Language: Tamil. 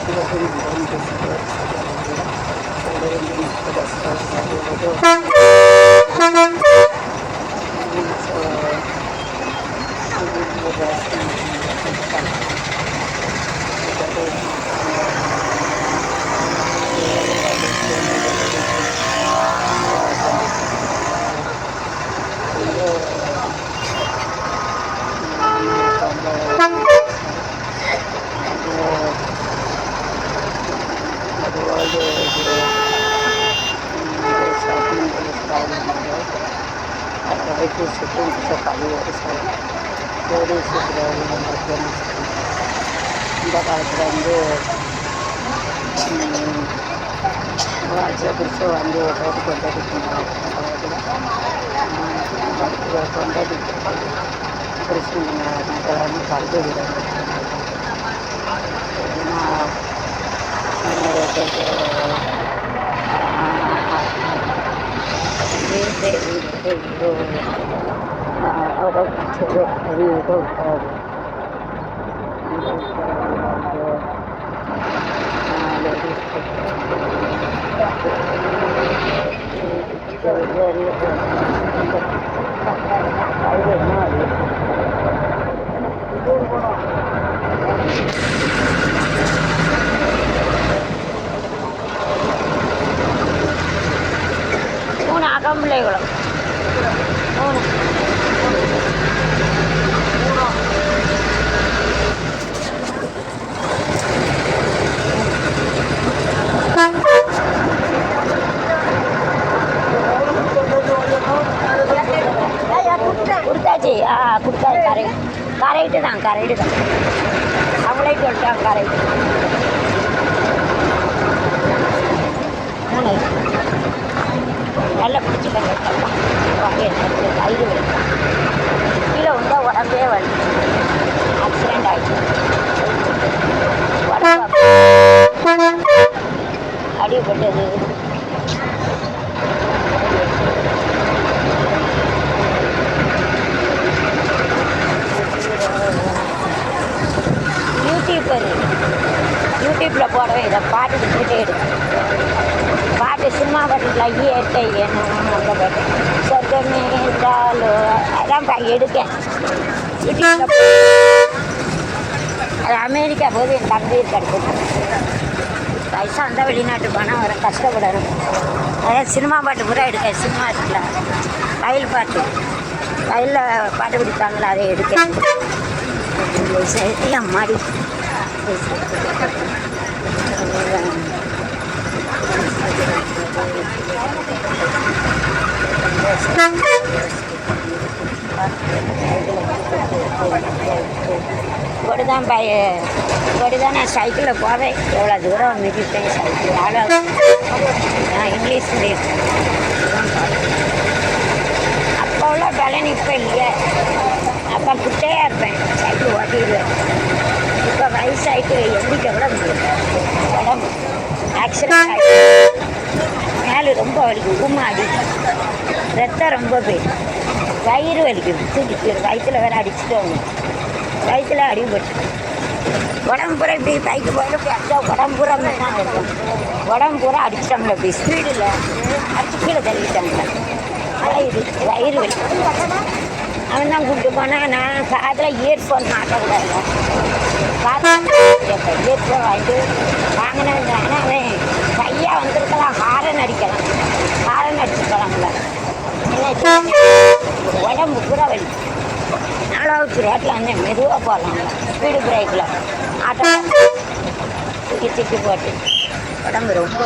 Itu sekali saya dari seberapa bagian bakal beranda wajah bersuara dari kota di Punggol kota di bersihnya dalam kartu di Kamlegola. கொடுத்தாச்சு கொடுத்தாச்சு கரெக்டு தான் அவங்களே சொல்லிட்டாங்க கரெக்டு நல்லா பிடிச்சிக்கங்க கயிறு வலிக்கும் கீழே வந்தால் உடம்பே வலி ஆக்சிடெண்ட் ஆகிடுச்சு உடம்பு அடிபட்டது யூடியூப்பில் போடவே இதை பாட்டுக்கு போட்டே எடுக்கும் பாட்டு சினிமா பாட்டுல இயற்கை வேணும் அந்த பாட்டு சொர்க்கமே இருந்தாலும் அதான் எடுக்கேன் யூடியூப்பில். அது அமெரிக்கா போது என் தம்பி கிடைக்கும் பைசா வந்தால் வெளிநாட்டு போனால் வர கஷ்டப்படணும். அதான் சினிமா பாட்டு பூரா எடுக்கேன். சினிமா இருக்குல்ல ரயில் பாட்டு ரயிலில் பாட்டு பிடிப்பாங்களா அதை எடுக்கேன். மாடி இப்படிதான் நான் சைக்கிளில் போவேன். எவ்வளோ தூரம் மிதிப்பேன் சைக்கிள் ஆளாக. நான் இங்கிலீஷ் மீடியம் அப்போ உள்ள பலன் இப்போ இல்லையே. அப்போ குட்டையாக இருப்பேன், சைக்கிள் ஓட்டிடுவேன். இப்போ வயசாகிட்டு எந்திரிக்க விட முடியும். உடம்பு ஆக்சிடென்ட் ஆகி மேலே ரொம்ப வலிக்கும், கும்மாடி ரத்தம் ரொம்ப போயிடும், வயிறு வலிக்கும், தூக்கி வயிற்றுல வேறு அடிச்சுட்டோங்க. வயிற்றுல அடிபட்டு உடம்பு பூரா இப்படி பைக்கு போயிட்டு அடிச்சா உடம்பு பூரா தான் இருக்கும். உடம்பு பூரா அடிச்சிட்டாங்களே இப்படி ஸ்பீடில் அடிச்சு கீழே தள்ளிட்டாங்க. ஆனால் இது வயிறு வலிக்கும். அவன் தான் கூப்பிட்டு போனால் நான் காதில் இயர்ஃபோன் மாட்டக்கூடாது. இயர்ஃபோன் வாங்கிட்டு வாங்கினேன். ஆனால் அவன் கையாக வந்திருக்கலாம், ஹாரன் அடிக்கலாம், ஹாரன் அடிச்சுக்கலாம்ல. உடம்பு பூரா வலி. 4வது ரோட்டில் வந்து மெதுவாக போகலாம், ஸ்பீடு பிரேக்கில் ஆட்டோ தூக்கி போட்டு உடம்பு ரொம்ப